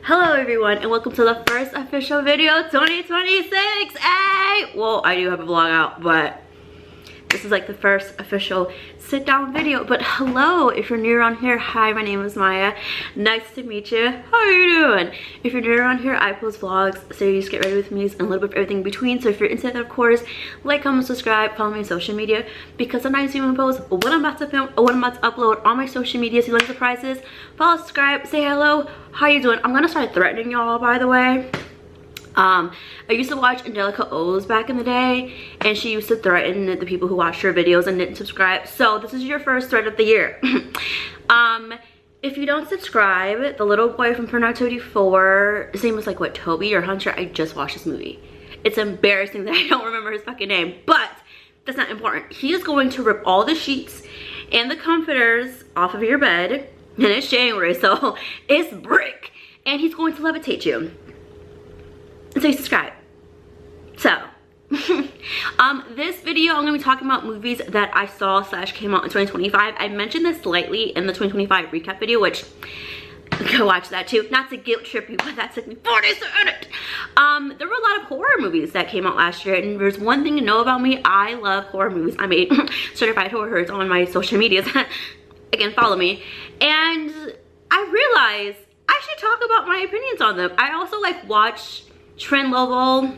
Hello everyone and welcome to the first official video 2026. Hey! Well, I do have a vlog out, but this is like the first official sit down video. But hello, if you're new around here, hi, my name is Maya. Nice to meet you. How are you doing? If you're new around here, I post vlogs, series, get ready with me, and a little bit of everything in between. So if you're into that, of course, like, comment, subscribe, follow me on social media, because sometimes you can post what I'm about to film or what I'm about to upload on my social media. So you like surprises, follow, subscribe, say hello. How you doing? I'm gonna start threatening y'all, by the way. I used to watch Angelica O's back in the day, and she used to threaten the people who watched her videos and didn't subscribe. So this is your first threat of the year. If you don't subscribe, the little boy from Fahrenheit 24, his name was like what, Toby or Hunter? I just watched this movie. It's embarrassing that I don't remember his fucking name, but that's not important. He is going to rip all the sheets and the comforters off of your bed, and it's January, so it's brick, and he's going to levitate you. So you subscribe. So this video I'm gonna be talking about movies that I saw / came out in 2025. I mentioned this slightly in the 2025 recap video, which go watch that too. Not to guilt trip you, but that took me 4 days to edit. There were a lot of horror movies that came out last year, and there's one thing to know about me: I love horror movies. I made certified horrors on my social medias. Again, follow me. And I realized I should talk about my opinions on them. I also like watch Trent Lovell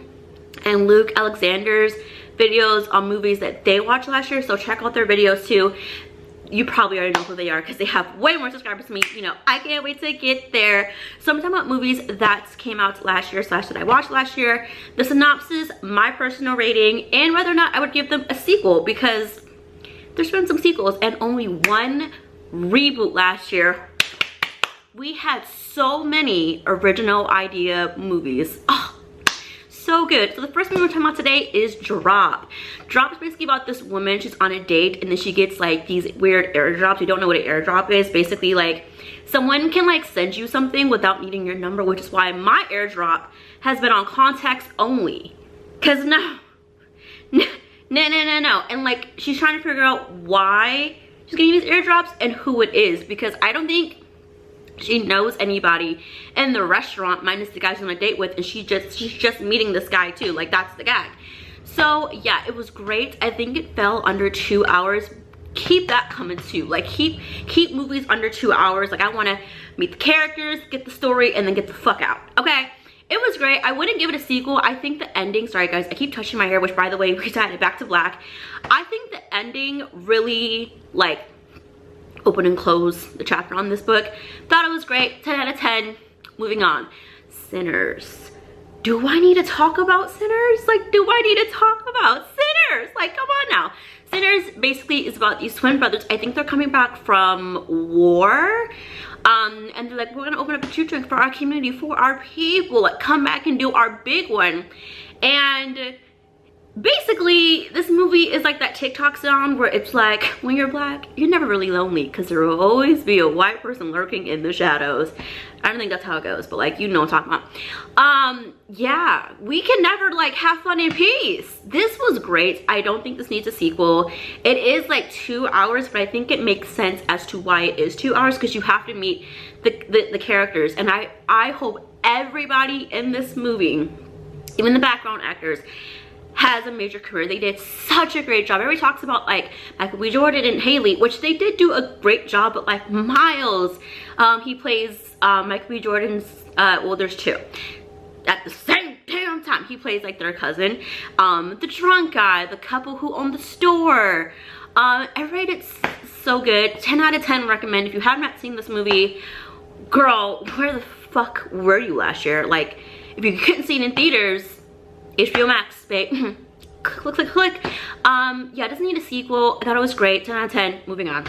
and Luke Alexander's videos on movies that they watched last year, so check out their videos too. You probably already know who they are because they have way more subscribers than me. You know, I can't wait to get there. So I'm talking about movies that came out last year / that I watched last year, the synopsis, my personal rating, and whether or not I would give them a sequel, because there's been some sequels and only one reboot last year. We had so many original idea movies. Oh, so good. So the first movie we're talking about today is Drop. Drop is basically about this woman. She's on a date and then she gets like these weird airdrops. You don't know what an airdrop is. Basically, like, someone can like send you something without needing your number, which is why my airdrop has been on contacts only. Cause no. And like, she's trying to figure out why she's getting these airdrops and who it is, because I don't think she knows anybody in the restaurant minus the guy she's on a date with, and she's just meeting this guy too. Like, that's the gag. So yeah, it was great. I think it fell under 2 hours. Keep that coming too. Like, keep movies under 2 hours. Like, I want to meet the characters, get the story, and then get the fuck out. Okay, it was great. I wouldn't give it a sequel. I think the ending, sorry guys, I keep touching my hair, which by the way, we dyed it back to black. I think the ending really like open and close the chapter on this book. Thought it was great. 10 out of 10. Moving on. Sinners. Do I need to talk about Sinners? Like, do I need to talk about Sinners? Like, come on now. Sinners basically is about these twin brothers. I think they're coming back from war. And they're like, we're gonna open up a food truck for our community, for our people. Like, come back and do our big one. And basically, this movie is like that TikTok sound where it's like, when you're black, you're never really lonely because there will always be a white person lurking in the shadows. I don't think that's how it goes, but like, you know what I'm talking about. Yeah, we can never like have fun in peace. This was great. I don't think this needs a sequel. It is like 2 hours, but I think it makes sense as to why it is 2 hours, because you have to meet the characters. And I hope everybody in this movie, even the background actors, has a major career. They did such a great job. Everybody talks about like Michael B. Jordan and Haley, which they did do a great job, but like Miles, he plays Michael B. Jordan's, well, there's two. At the same damn time, he plays like their cousin. The drunk guy, the couple who owned the store. Everybody did so good. 10 out of 10 recommend. If you have not seen this movie, girl, where the fuck were you last year? Like, if you couldn't see it in theaters, HBO Max, babe. click. Yeah, it doesn't need a sequel. I thought it was great. 10 out of 10. Moving on.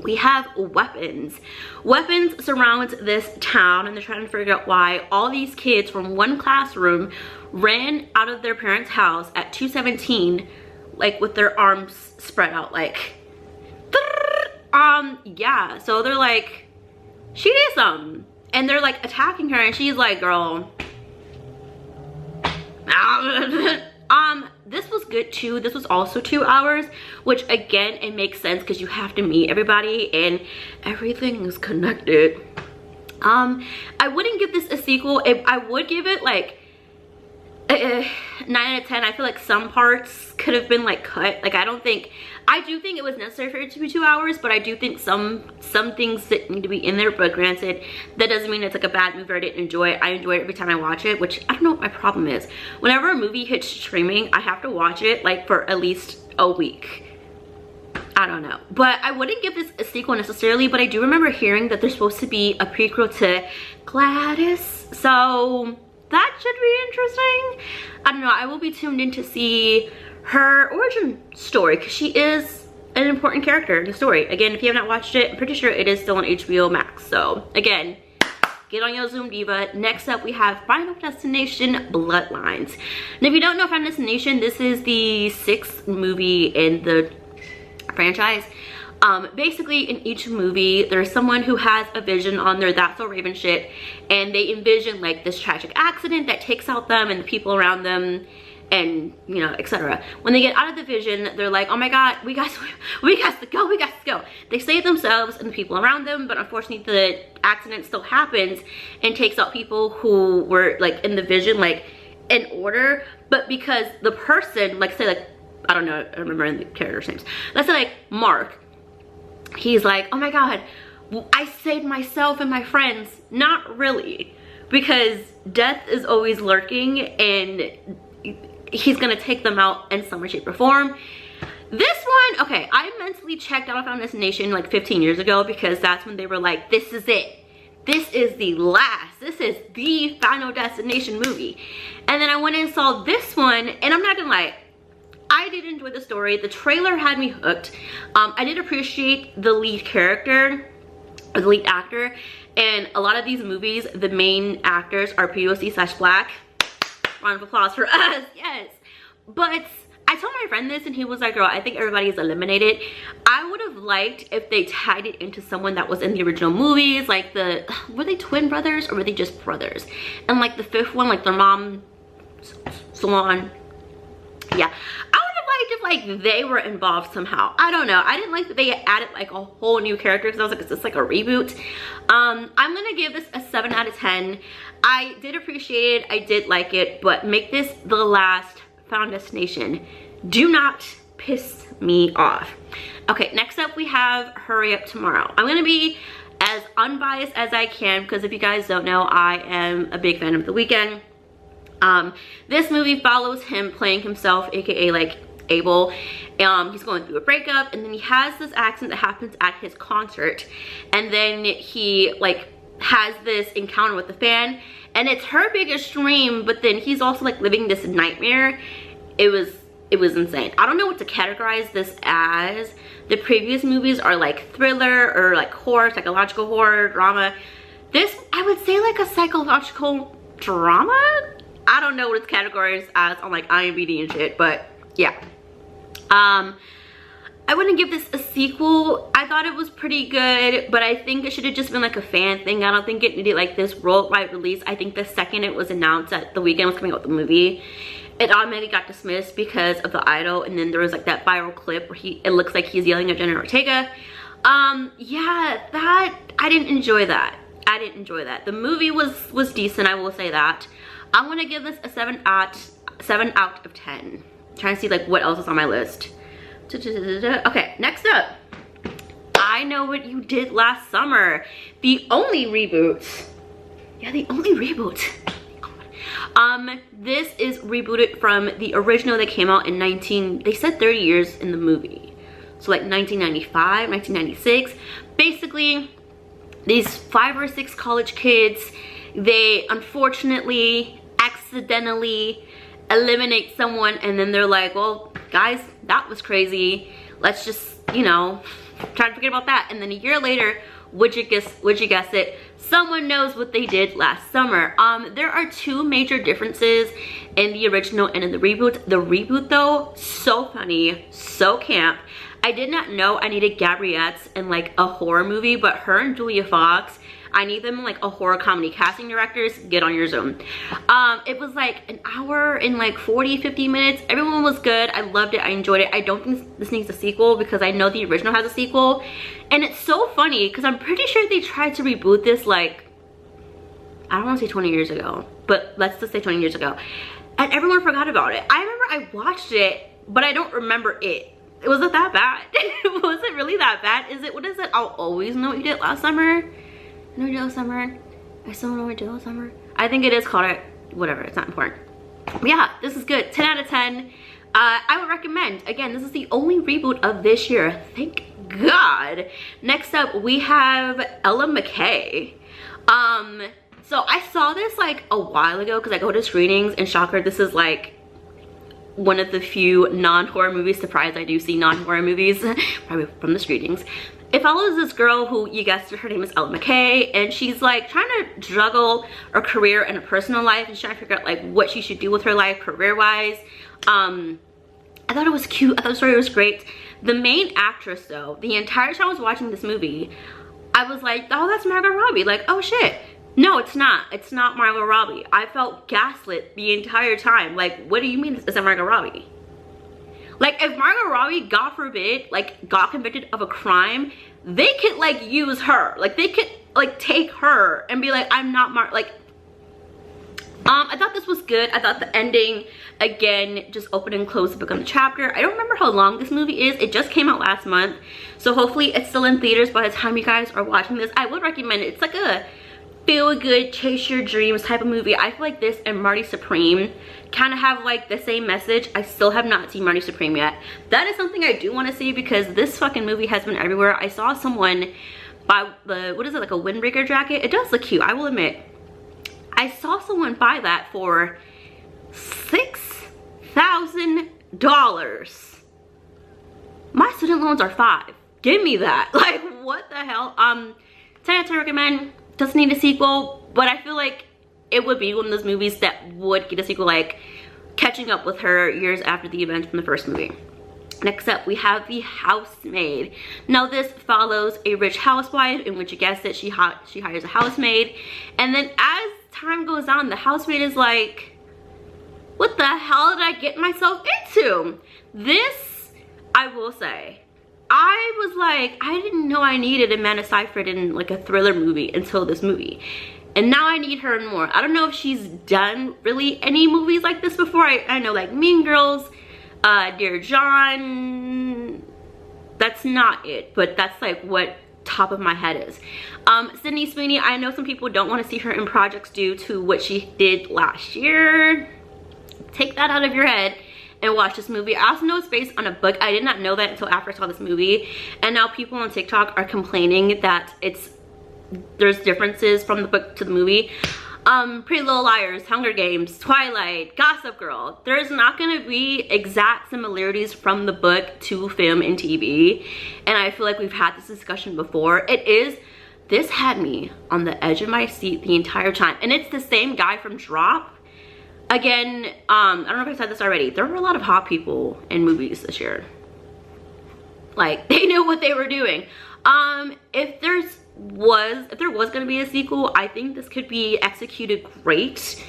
We have Weapons. Weapons surrounds this town, and they're trying to figure out why all these kids from one classroom ran out of their parents' house at 2:17, like with their arms spread out, like. Yeah. So they're like, she did something, and they're like attacking her, and she's like, girl. This was good too. This was also 2 hours, which again, it makes sense because you have to meet everybody and everything is connected. I wouldn't give this a sequel. I would give it like 9 out of 10. I feel like some parts could have been like cut. Like I do think it was necessary for it to be 2 hours, but I do think some things that need to be in there. But granted, that doesn't mean it's like a bad movie or I didn't enjoy it. I enjoy it every time I watch it, which I don't know what my problem is. Whenever a movie hits streaming, I have to watch it like for at least a week. I don't know, but I wouldn't give this a sequel necessarily, but I do remember hearing that there's supposed to be a prequel to Gladys, so that should be interesting. I don't know, I will be tuned in to see her origin story because she is an important character in the story. Again, if you have not watched it, I'm pretty sure it is still on HBO Max, so again, get on your Zoom Diva. Next up, we have Final Destination Bloodlines. And if you don't know Final Destination, this is the 6th movie in the franchise. Basically in each movie there's someone who has a vision on their That's So Raven shit, and they envision like this tragic accident that takes out them and the people around them, and you know, etc. When they get out of the vision, they're like, oh my god, we got to go. They save themselves and the people around them, but unfortunately the accident still happens and takes out people who were like in the vision, like in order, but because the person, like say like, I don't know, I don't remember the characters' names. Let's say like Mark, he's like, oh my god, I saved myself and my friends. Not really, because death is always lurking and he's gonna take them out in some way, shape, or form. This one, okay, I mentally checked out of Final Destination like 15 years ago because that's when they were like, this is it. This is the last. This is the Final Destination movie. And then I went and saw this one, and I'm not gonna lie, I did enjoy the story. The trailer had me hooked. I did appreciate the lead character, or the lead actor. And a lot of these movies, the main actors are POC/black. Round of applause for us, yes. But I told my friend this and he was like, girl, I think everybody's eliminated. I would have liked if they tied it into someone that was in the original movies. Like were they twin brothers or were they just brothers? And like the 5th one, like their mom, Salon. Yeah, I would have liked if like they were involved somehow. I don't know. I didn't like that they added like a whole new character because I was like, is this like a reboot? I'm gonna give this a 7 out of 10. I did appreciate it. I did like it, but make this the last Final Destination. Do not piss me off. Okay, next up we have Hurry Up Tomorrow. I'm gonna be as unbiased as I can because if you guys don't know, I am a big fan of The Weeknd. This movie follows him playing himself, aka like Abel. He's going through a breakup and then he has this accident that happens at his concert, and then he like has this encounter with the fan and it's her biggest dream, but then he's also like living this nightmare. It was insane. I don't know what to categorize this as. The previous movies are like thriller or like horror, psychological horror, drama. This, I would say like a psychological drama. I don't know what it's categorized as on like IMDb and shit, but yeah. I wouldn't give this a sequel. I thought it was pretty good, but I think it should have just been like a fan thing. I don't think it needed like this worldwide release. I think the second it was announced that The Weeknd was coming out with the movie, it automatically got dismissed because of the Idol, and then there was like that viral clip where it looks like he's yelling at Jenna Ortega. Yeah, that, I didn't enjoy that. I didn't enjoy that. The movie was decent, I will say that. I'm gonna give this a 7 out of 10. I'm trying to see like what else is on my list. Okay, next up, I Know What You Did Last Summer. The only reboot. Yeah, the only reboot. This is rebooted from the original that came out in they said 30 years in the movie. So like 1995, 1996. Basically, these 5 or 6 college kids, they unfortunately accidentally eliminate someone, and then they're like, well guys, that was crazy, let's just, you know, try to forget about that. And then a year later, would you guess it, someone knows what they did last summer. There are 2 major differences in the original and in the reboot. The reboot though, so funny, so camp. I did not know I needed Gabriettes in like a horror movie, but her and Julia Fox, I need them in like a horror comedy. Casting directors, get on your Zoom. It was like an hour and like 40-50 minutes. Everyone was good. I loved it. I enjoyed it. I don't think this needs a sequel because I know the original has a sequel. And it's so funny because I'm pretty sure they tried to reboot this like I don't want to say 20 years ago, but let's just say 20 years ago. And everyone forgot about it. I remember I watched it, but I don't remember it. Was it that bad? Was it really that bad? Is it, what is it? I'll always know what you did last summer. I know what you did last summer. I still don't know what you did last summer. I think it is called it, whatever, it's not important. But yeah, this is good. 10 out of 10. I would recommend. Again, this is the only reboot of this year. Thank God. Next up, we have Mccay. So I saw this like a while ago because I go to screenings, and shocker, this is like one of the few non-horror movies. Surprised I do see non-horror movies probably from the screenings. It follows this girl who, you guessed, her name is Mccay, and she's like trying to juggle her career and her personal life, and she's trying to figure out like what she should do with her life career-wise. I thought it was cute. I thought the story was great. The main actress though, the entire time I was watching this movie, I was like, oh, that's Margot Robbie. Like, oh shit. No, it's not. It's not Margot Robbie. I felt gaslit the entire time. Like, what do you mean it's Margot Robbie? Like, if Margot Robbie, God forbid, like, got convicted of a crime, they could, like, use her. Like, they could, like, take her and be like, I'm not like, I thought this was good. I thought the ending, again, just open and close the book on the chapter. I don't remember how long this movie is. It just came out last month. So hopefully it's still in theaters by the time you guys are watching this. I would recommend it. It's like a feel-good, chase your dreams type of movie. I feel like this and Marty Supreme kind of have like the same message. I still have not seen Marty Supreme yet. That is something I do want to see because this fucking movie has been everywhere. I saw someone buy the, what is it, like a windbreaker jacket? It does look cute, I will admit. I saw someone buy that for $6,000. My student loans are $5,000. Give me that. Like, what the hell? 10 out of 10 recommend. Doesn't need a sequel, but I feel like it would be one of those movies that would get a sequel, like catching up with her years after the events from the first movie. Next up, we have The Housemaid. Now this follows a rich housewife in which, you guessed it, she hires a housemaid, and then as time goes on, the housemaid is like, what the hell did I get myself into? This, I will say, I was like, I didn't know I needed Amanda Seyfried in like a thriller movie until this movie. And now I need her in more. I don't know if she's done really any movies like this before. I know like Mean Girls, Dear John. That's not it, but that's like what top of my head is. Sydney Sweeney, I know some people don't want to see her in projects due to what she did last year. Take that out of your head and watch this movie. I also know it's based on a book. I did not know that until after I saw this movie, and now people on TikTok are complaining that there's differences from the book to the movie. Pretty Little Liars, Hunger Games, Twilight, Gossip Girl. There's not gonna be exact similarities from the book to film and TV, and I feel like we've had this discussion before. This had me on the edge of my seat the entire time, and it's the same guy from Drop. Again, I don't know if I said this already. There were a lot of hot people in movies this year. Like, they knew what they were doing. If there was gonna be a sequel, I think this could be executed great.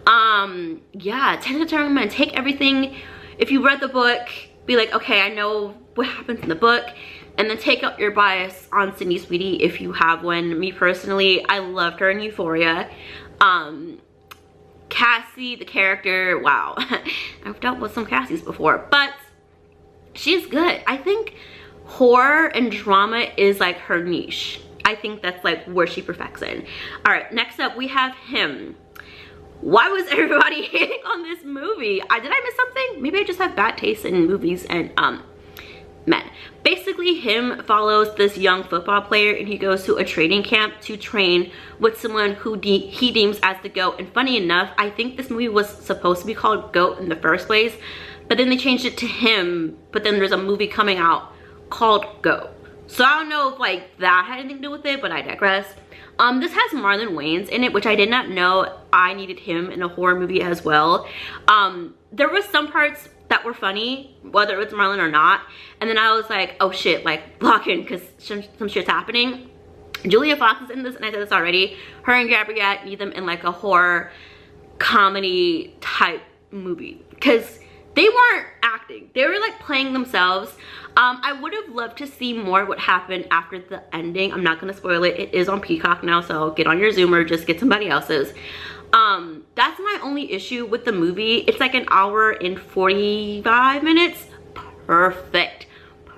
Yeah, 10 out of 10 recommend. Take everything. If you read the book, be like, okay, I know what happens in the book, and then take out your bias on Sydney Sweeney if you have one. Me personally, I loved her in Euphoria. Cassie, the character, wow. I've dealt with some Cassies before, but she's good. I think horror and drama is like her niche. I think that's like where she perfects in. All right, next up we have Him. Why was everybody hating on this movie? Did I miss something? Maybe I just have bad taste in movies and men. Basically, Him follows this young football player, and he goes to a training camp to train with someone who he deems as the GOAT. And funny enough, I think this movie was supposed to be called GOAT in the first place, but then they changed it to Him, but then there's a movie coming out called GOAT. So I don't know if like that had anything to do with it, but I digress. This has Marlon Wayans in it, which I did not know I needed him in a horror movie as well. There was some parts that were funny, whether it was Marlon or not, and then I was like, oh shit, like lock in because some shit's happening. Julia Fox is in this, and I said this already. Her and Gabrielle need them in like a horror comedy type movie, because they weren't acting. They were like playing themselves. I would have loved to see more what happened after the ending. I'm not gonna spoil it. It is on Peacock now, so get on your Zoomer, just get somebody else's. That's my only issue with the movie. It's like an hour and 45 minutes. Perfect.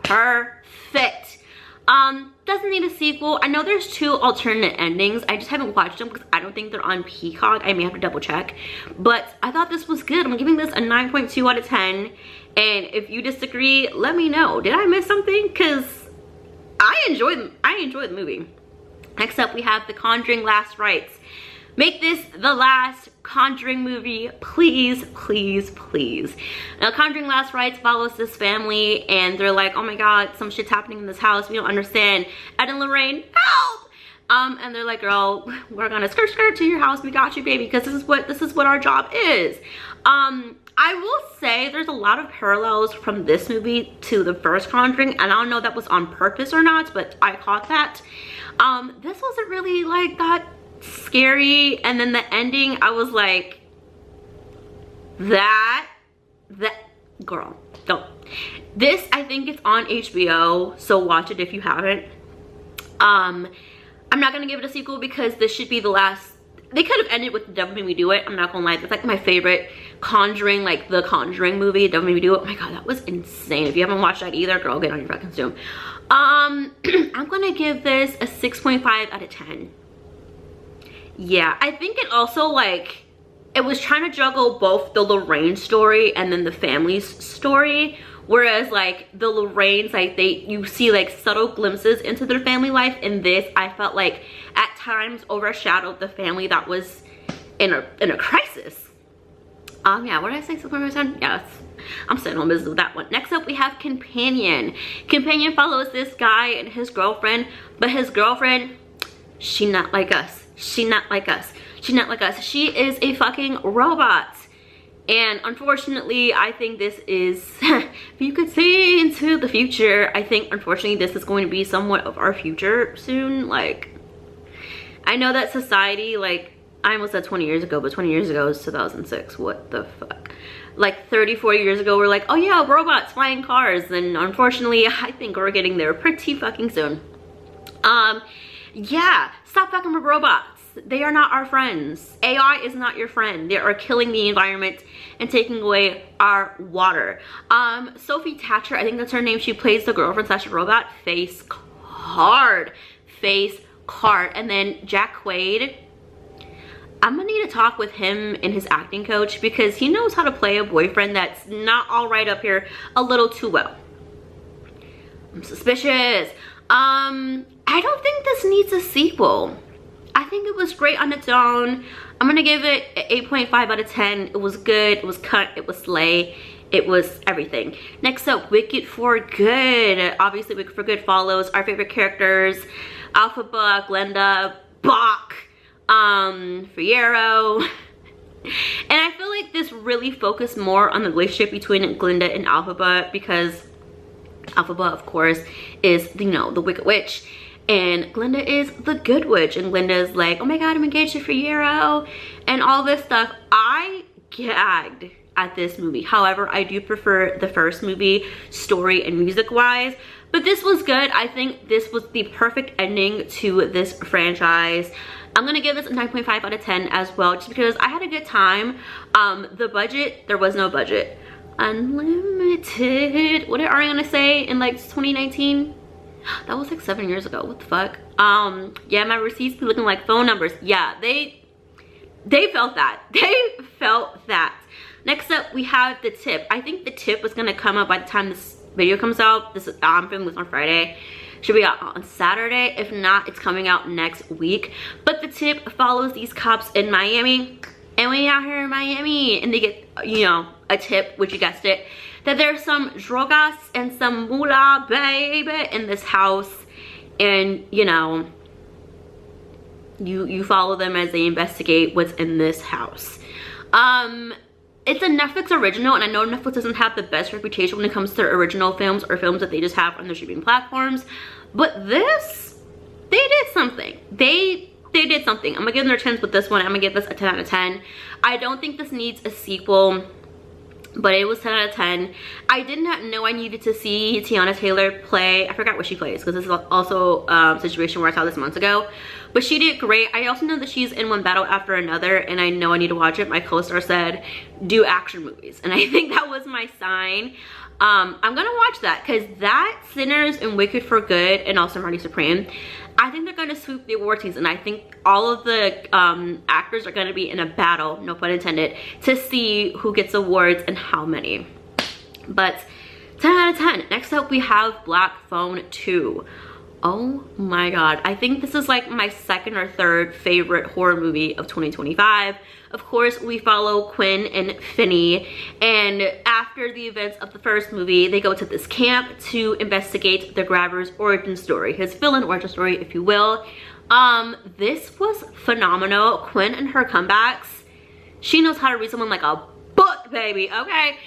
Perfect. Doesn't need a sequel. I know there's 2 alternate endings. I just haven't watched them because I don't think they're on Peacock. I may have to double check. But I thought this was good. I'm giving this a 9.2 out of 10. And if you disagree, let me know. Did I miss something? Because I enjoyed the movie. Next up, we have The Conjuring Last Rites. Make this the last Conjuring movie, please, please, please. Now, Conjuring Last Rites follows this family, and they're like, oh my god, some shit's happening in this house, we don't understand. Ed and Lorraine, help! And they're like, girl, we're gonna skirt to your house, we got you, baby, because this is what our job is. I will say there's a lot of parallels from this movie to the first Conjuring, and I don't know if that was on purpose or not, but I caught that. This wasn't really like that scary, and then the ending, I was like, that girl, don't. This, I think it's on HBO, so watch it if you haven't. I'm not gonna give it a sequel because this should be the last. They could have ended with The Devil Made Me Do It. I'm not gonna lie, that's like my favorite Conjuring, like the Conjuring movie, The Devil Made Me Do It. Oh my god, that was insane. If you haven't watched that either, girl, get on your fucking Zoom. I'm gonna give this a 6.5 out of 10. Yeah, I think it also, like, it was trying to juggle both the Lorraine story and then the family's story, whereas like the Lorraine's, like, you see like subtle glimpses into their family life. In this, I felt like at times overshadowed the family that was in a crisis. Yeah, what did I say? 6.5? Yes, I'm sitting on business with that one. Next up, we have Companion. Companion follows this guy and his girlfriend, but his girlfriend, she not like us. She not like us. She not like us. She is a fucking robot. And unfortunately, I think this is, if you could see into the future, I think unfortunately this is going to be somewhat of our future soon. Like, I know that society, like, I almost said 20 years ago, but 20 years ago is 2006. What the fuck? Like 30, 40 years ago, we're like, oh yeah, robots, flying cars. And unfortunately, I think we're getting there pretty fucking soon. Yeah, stop fucking with robots. They are not our friends. AI is not your friend. They are killing the environment and taking away our water. Sophie Thatcher, I think that's her name. She plays the girlfriend slash robot. Face card. Face card. And then Jack Quaid, I'm gonna need to talk with him and his acting coach because he knows how to play a boyfriend that's not all right up here a little too well. I'm suspicious. I don't think this needs a sequel. I think it was great on its own. I'm gonna give it an 8.5 out of 10. It was good, it was cut, it was slay, it was everything. Next up, Wicked for Good. Obviously, Wicked for Good follows our favorite characters, Alphaba, Glenda, Bach, Fiyero. And I feel like this really focused more on the relationship between Glenda and Alphaba because Alphaba, of course, is, you know, the Wicked Witch. And Glenda is the good witch. And Glenda's like, oh my god, I'm engaged to Fiyero and all this stuff. I gagged at this movie. However, I do prefer the first movie, story and music wise. But this was good. I think this was the perfect ending to this franchise. I'm gonna give this a 9.5 out of 10 as well, just because I had a good time. The budget, there was no budget. Unlimited. What did Ariana say in like 2019? That was like 7 years ago. What the fuck? Yeah, my receipts be looking like phone numbers. Yeah, they felt that. They felt that. Next up, we have The Tip. I think The Tip was gonna come out by the time this video comes out. This is, I'm filming this on Friday. Should be out on Saturday. If not, it's coming out next week. But The Tip follows these cops in Miami. And we out here in Miami, and they get, you know, a tip, which you guessed it, that there's some drogas and some moolah, baby, in this house. And, you know, you follow them as they investigate what's in this house. It's a Netflix original, and I know Netflix doesn't have the best reputation when it comes to original films or films that they just have on their streaming platforms. But this, they did something. They did something. I'm gonna give them their 10s with this one. I'm gonna give this a 10 out of 10. I don't think this needs a sequel. but it was 10 out of 10. I did not know I needed to see Tiana Taylor play. I forgot what she plays because this is also a situation where I saw this months ago. But she did great. I also know that she's in One Battle After Another, and I know I need to watch it. My co-star said, do action movies. And I think that was my sign. I'm gonna watch that because that, Sinners, and Wicked for Good, and also Marty Supreme, I think they're gonna sweep the award season. I think all of the actors are gonna be in a battle, no pun intended, to see who gets awards and how many. But 10 out of 10. Next up, we have Black Phone 2. Oh my god, I think this is like my second or third favorite horror movie of 2025. Of course, we follow Quinn and Finney, and after the events of the first movie, they go to this camp to investigate the grabber's origin story, his villain origin story, if you will. This was phenomenal. Quinn and her comebacks, she knows how to read someone like a book, baby, okay?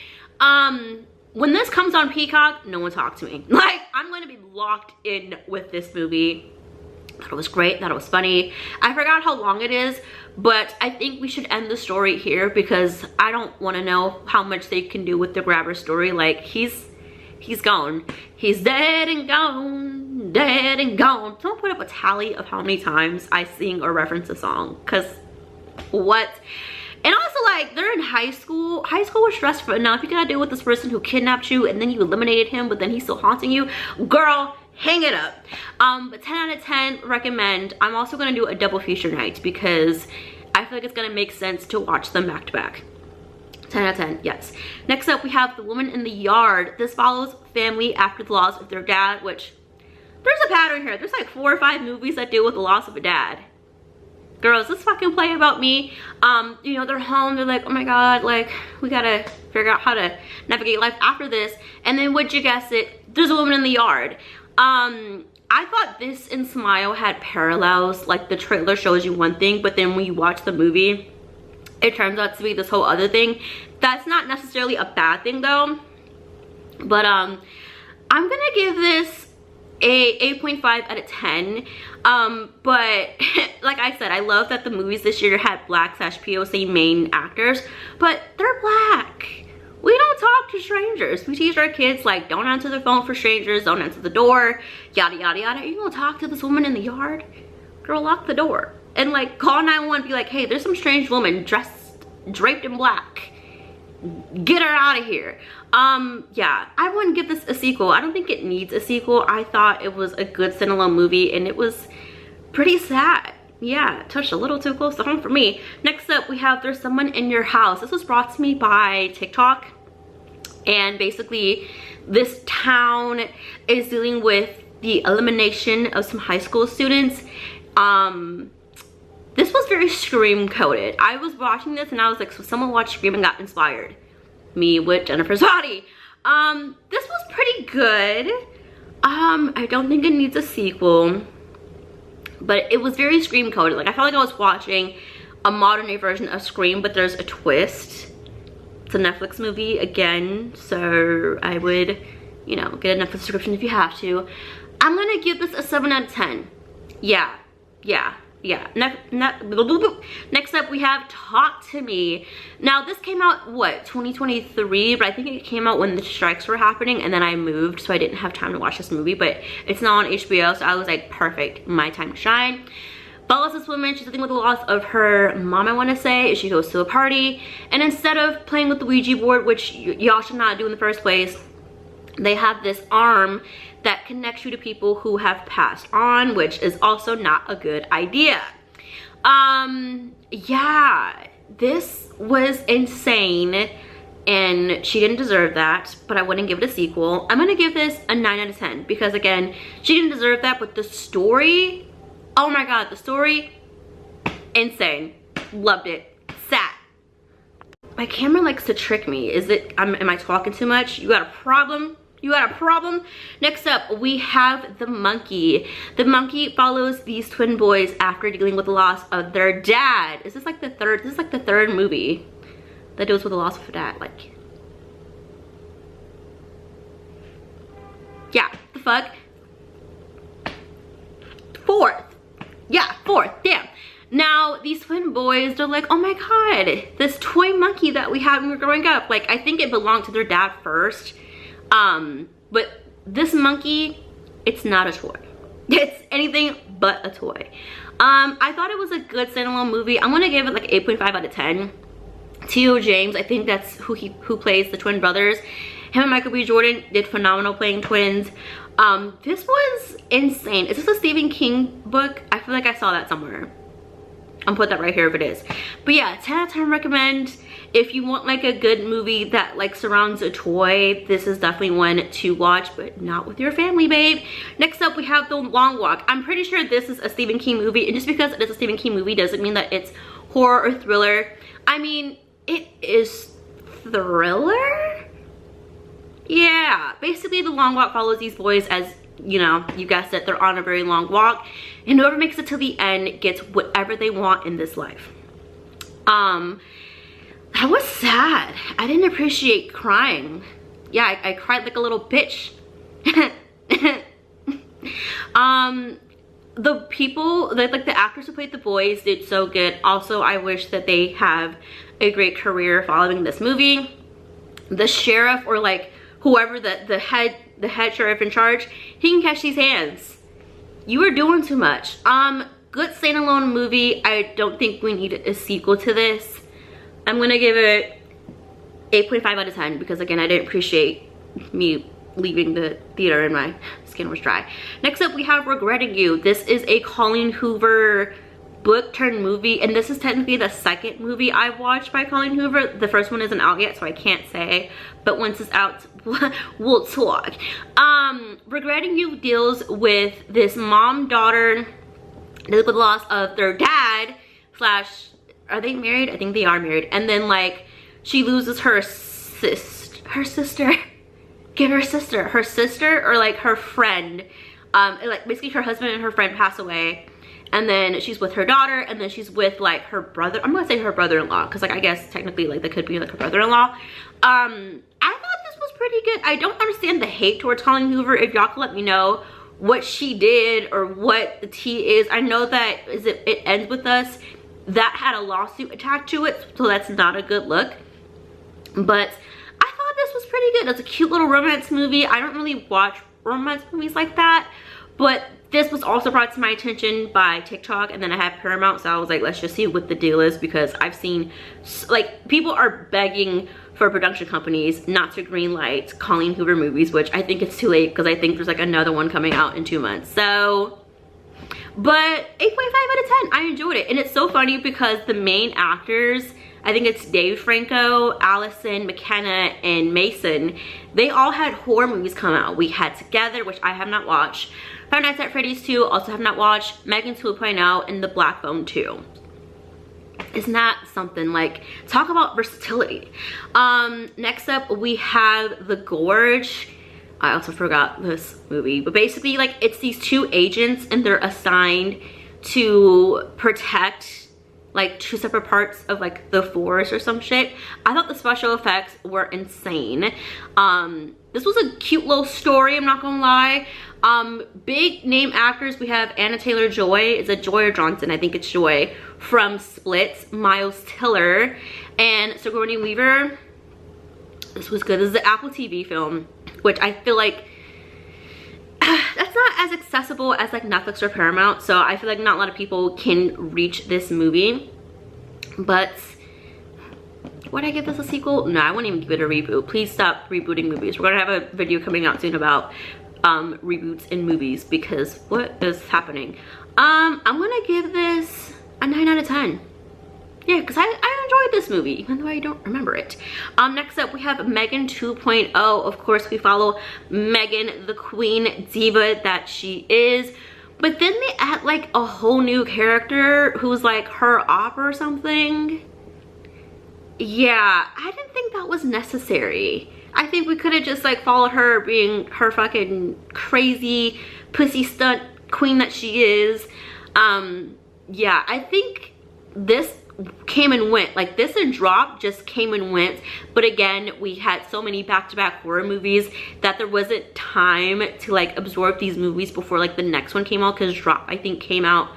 When this comes on Peacock, no one talk to me. Like, I'm gonna be locked in with this movie. Thought it was great, thought it was funny. I forgot how long it is, but I think we should end the story here because I don't want to know how much they can do with the grabber story. Like, he's gone. He's dead and gone, dead and gone. Don't put up a tally of how many times I sing or reference a song, because what? And also, like, they're in high school. High school was stressful enough. You gotta deal with this person who kidnapped you and then you eliminated him, but then he's still haunting you. Girl, hang it up. But 10 out of 10, recommend. I'm also gonna do a double feature night because I feel like it's gonna make sense to watch them back to back. 10 out of 10, yes. Next up, we have The Woman in the Yard. This follows family after the loss of their dad, which, there's a pattern here. There's like 4 or 5 movies that deal with the loss of a dad. Girls, this fucking play about me. You know, they're home, they're like, oh my god, like, we gotta figure out how to navigate life after this. And then, would you guess it, there's a woman in the yard. I thought this and Smile had parallels. Like, the trailer shows you one thing, but then when you watch the movie, it turns out to be this whole other thing. That's not necessarily a bad thing though. But I'm gonna give this a 8.5 out of 10. But like I said, I love that the movies this year had Black/POC main actors, but they're Black. We don't talk to strangers. We teach our kids, like, don't answer the phone for strangers, don't answer the door, yada yada yada. You gonna talk to this woman in the yard? Girl, lock the door and like call 911, be like, hey, there's some strange woman draped in black, get her out of here. Yeah, I wouldn't give this a sequel. I don't think it needs a sequel. I thought it was a good standalone movie and it was pretty sad. Yeah, it touched a little too close to home for me. Next up, we have There's Someone in Your House. This was brought to me by TikTok, and basically this town is dealing with the elimination of some high school students. This was very Scream coded. I was watching this and I was like, so someone watched Scream and got inspired. Me with Jennifer's Body. This was pretty good. I don't think it needs a sequel, but it was very Scream coded. Like, I felt like I was watching a modern day version of Scream, but there's a twist. It's a Netflix movie again, so I would, you know, get a Netflix subscription if you have to. I'm gonna give this a 7 out of 10. Yeah. Next up, we have Talk to Me. Now, this came out, what, 2023? But I think it came out when the strikes were happening, and then I moved, so I didn't have time to watch this movie. But it's now on HBO, so I was like, perfect, my time to shine. Follows this woman. She's dealing with the loss of her mom, I want to say. She goes to a party, and instead of playing with the Ouija board, which y'all should not do in the first place, they have this arm that connects you to people who have passed on, which is also not a good idea. Yeah, this was insane, and she didn't deserve that, but I wouldn't give it a sequel. I'm gonna give this a 9 out of 10 because, again, she didn't deserve that, but the story, oh my god, the story, insane. Loved it. Sad. My camera likes to trick me. Am I talking too much? You got a problem? You got a problem? Next up, we have The Monkey. The Monkey follows these twin boys after dealing with the loss of their dad. This is like the third movie that deals with the loss of a dad. Like, yeah, the fuck? Fourth. Yeah, fourth, damn. Now, these twin boys, they're like, oh my God, this toy monkey that we had when we were growing up. Like, I think it belonged to their dad first. But this monkey, it's not a toy. It's anything but a toy. I thought it was a good standalone movie. I'm gonna give it like 8.5 out of 10. T.O. James, I think that's who plays the twin brothers. Him and Michael B. Jordan did phenomenal playing twins. This was insane. Is this a Stephen King book? I feel like I saw that somewhere. I'll put that right here if it is. But yeah, 10 out of 10 recommend. If you want like a good movie that like surrounds a toy, this is definitely one to watch, but not with your family, babe. Next up, we have The Long Walk. I'm pretty sure this is a Stephen King movie, and just because it is a Stephen King movie doesn't mean that it's horror or thriller. I mean, it is thriller? Yeah, basically The Long Walk follows these boys as, you know, you guessed it, they're on a very long walk, and whoever makes it to the end gets whatever they want in this life. That was sad. I didn't appreciate crying. Yeah, I cried like a little bitch. The people, like the actors who played the boys did so good. Also, I wish that they have a great career following this movie. The sheriff, or like whoever the head sheriff in charge, he can catch these hands. You are doing too much. Good standalone movie. I don't think we need a sequel to this. I'm gonna give it 8.5 out of 10 because again, I didn't appreciate me leaving the theater and my skin was dry. Next up, we have Regretting You. This is a Colleen Hoover book turned movie, and this is technically the second movie I've watched by Colleen Hoover. The first one isn't out yet, so I can't say, but once it's out, we'll talk. Regretting You deals with this mom-daughter, with the loss of their dad, slash, are they married? I think they are married. And then like, she loses her sister, or like her friend. Like basically her husband and her friend pass away. And then she's with her daughter, and then she's with like her brother. I'm gonna say her brother-in-law, because like I guess technically like that could be like her brother-in-law. I thought this was pretty good. I don't understand the hate towards Colleen Hoover. If y'all could let me know what she did or what the tea is. I know that it ends with us. That had a lawsuit attached to it, so that's not a good look. But I thought this was pretty good. It's a cute little romance movie. I don't really watch romance movies like that, but this was also brought to my attention by TikTok, and then I had Paramount, so I was like, let's just see what the deal is, because I've seen like people are begging for production companies not to greenlight Colleen Hoover movies, which I think it's too late because I think there's like another one coming out in 2 months. So, but 8.5 out of 10, I enjoyed it. And it's so funny because the main actors, I think it's Dave Franco, Allison, McKenna, and Mason, they all had horror movies come out. We had Together, which I have not watched, Five Nights at Freddy's 2, also have not watched, Megan 2.0, and The Black Phone 2. Isn't that something? Like, talk about versatility. Next up, we have The Gorge. I also forgot this movie, but basically like it's these two agents, and they're assigned to protect like two separate parts of like the forest or some shit. I thought the special effects were insane. This was a cute little story, I'm not gonna lie. Big name actors, we have Anna Taylor-Joy. Is it Joy or Johnson? I think it's Joy, from Split, Miles Teller, and Sigourney Weaver. This was good. This is an Apple TV film, which I feel like that's not as accessible as like Netflix or Paramount, so I feel like not a lot of people can reach this movie. But would I give this a sequel? No, I wouldn't even give it a reboot. Please stop rebooting movies. We're gonna have a video coming out soon about reboots in movies, because what is happening? I'm gonna give this a 9 out of 10. Yeah, because I enjoyed this movie, even though I don't remember it. Next up, we have Megan 2.0. Of course, we follow Megan, the queen diva that she is. But then they add like a whole new character who's like her op or something. Yeah, I didn't think that was necessary. I think we could have just like followed her being her fucking crazy pussy stunt queen that she is. Yeah, I think this came and went. Like this and Drop just came and went, but again, we had so many back-to-back horror movies that there wasn't time to like absorb these movies before like the next one came out, because Drop I think came out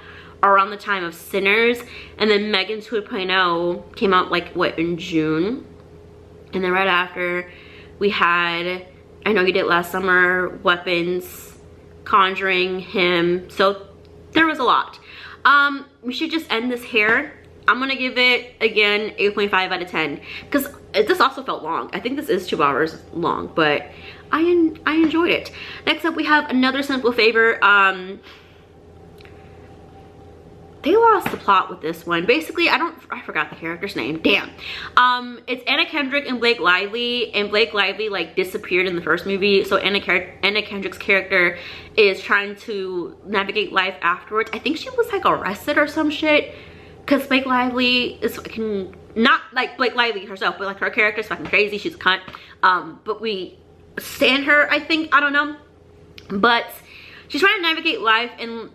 around the time of Sinners, and then Megan 2.0 came out like what, in June, and then right after we had I Know You Did Last Summer, Weapons, Conjuring, Him. So there was a lot. We should just end this here. I'm gonna give it again 8.5 out of 10 because this also felt long. I think this is 2 hours long, but I enjoyed it. Next up we have Another Simple Favor. They lost the plot with this one. Basically, I forgot the character's name. Damn. It's Anna Kendrick and Blake Lively, and Blake Lively like disappeared in the first movie. So Anna Kendrick's character is trying to navigate life afterwards. I think she was like arrested or some shit. Because Blake Lively is fucking, not like Blake Lively herself, but like her character is fucking crazy. She's a cunt. But we stand her, I think. I don't know. But she's trying to navigate life, and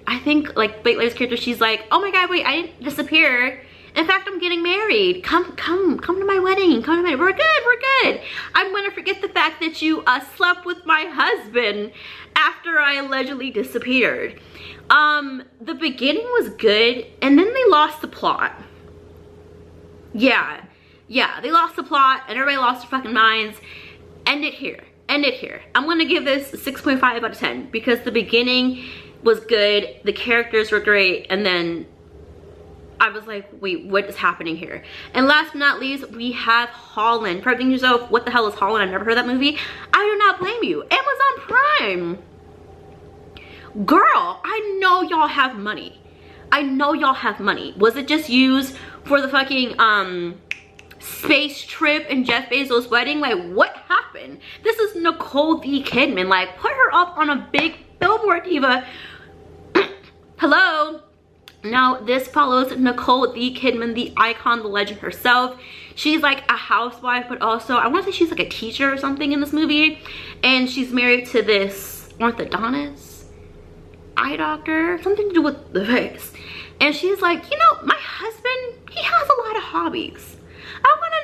I think like Blake Lively's character, she's like, oh my god, wait, I didn't disappear. In fact, I'm getting married. Come to my wedding. Come to my, we're good. I'm gonna forget the fact that you slept with my husband after I allegedly disappeared. The beginning was good, and then they lost the plot. Yeah, they lost the plot, and everybody lost their fucking minds. End it here. I'm gonna give this 6.5 out of 10 because the beginning was good, the characters were great, and then I was like, wait, what is happening here? And last but not least, we have Holland. Probably thinking to yourself, what the hell is Holland? I've never heard of that movie. I do not blame you. Amazon Prime. Girl, I know y'all have money. Was it just used for the fucking space trip and Jeff Bezos' wedding? Like, what happened? This is Nicole the Kidman. Like, put her up on a big billboard, diva. Hello. Now, this follows Nicole the Kidman, the icon, the legend herself. She's like a housewife, but also, I want to say she's like a teacher or something in this movie. And she's married to this orthodontist, eye doctor, something to do with the face. And she's like, you know, my husband, he has a lot of hobbies. I want to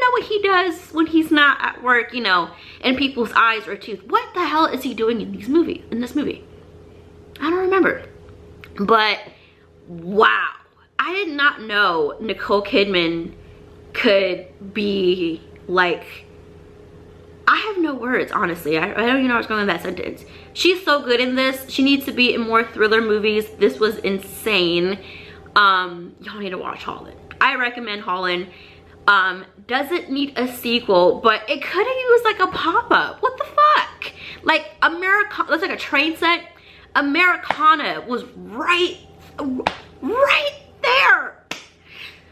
know what he does when he's not at work, you know, in people's eyes or teeth. What the hell is he doing in this movie? I don't remember. But wow, I did not know Nicole Kidman could be like, I have no words, honestly. I don't even know what's going on in that sentence. She's so good in this. She needs to be in more thriller movies. This was insane. Y'all need to watch Holland. I recommend Holland. Doesn't need a sequel, but it could have used like a pop-up. What the fuck? Like America, that's like a train set. Americana was right there.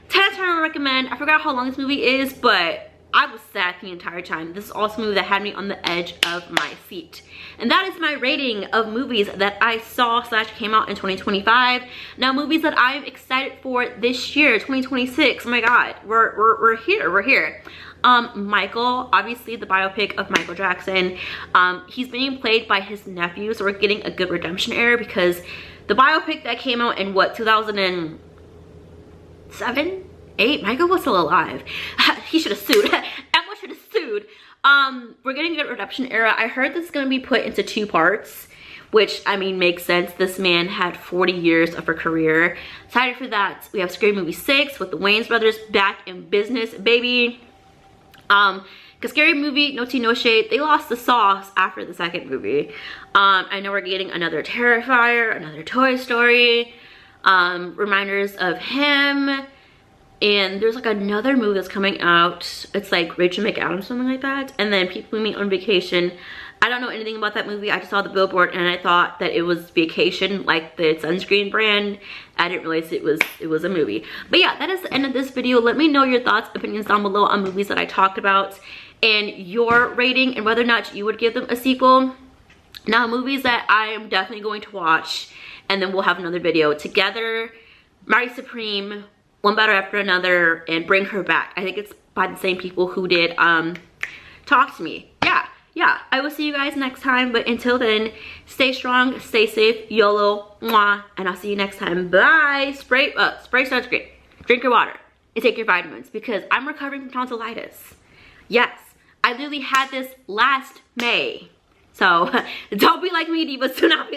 10 out of 10 I recommend. I forgot how long this movie is, but I was sad the entire time. This is also a movie that had me on the edge of my seat. And that is my rating of movies that I saw / came out in 2025. Now, movies that I'm excited for this year, 2026. Oh my god, we're here. Michael, obviously the biopic of Michael Jackson. He's being played by his nephew, so we're getting a good redemption era because the biopic that came out in what, 2007? 8? Michael was still alive. He should have sued. Emma should have sued. We're getting a good redemption era. I heard this is going to be put into 2 parts, which I mean makes sense. This man had 40 years of a career. Excited for that. We have Scary Movie 6 with the Wayans brothers back in business, baby. Because Scary Movie, no tea, no shade, they lost the sauce after the 2nd movie. I know we're getting another Terrifier, another Toy Story, reminders of him. And there's like another movie that's coming out. It's like Rachel McAdams, something like that. And then People We Meet on Vacation. I don't know anything about that movie. I just saw the billboard and I thought that it was Vacation, like the sunscreen brand. I didn't realize it was a movie. But yeah, that is the end of this video. Let me know your thoughts, opinions down below on movies that I talked about and your rating and whether or not you would give them a sequel. Now, movies that I am definitely going to watch, and then we'll have another video together. Marry Supreme, One Better After Another, and Bring Her Back. I think it's by the same people who did Talk to Me. Yeah, I will see you guys next time, but until then, stay strong, stay safe, YOLO, mwah, and I'll see you next time. Bye. Spray sunscreen, drink your water, and take your vitamins because I'm recovering from tonsillitis. Yes, I literally had this last May, so don't be like me, divas. Do not be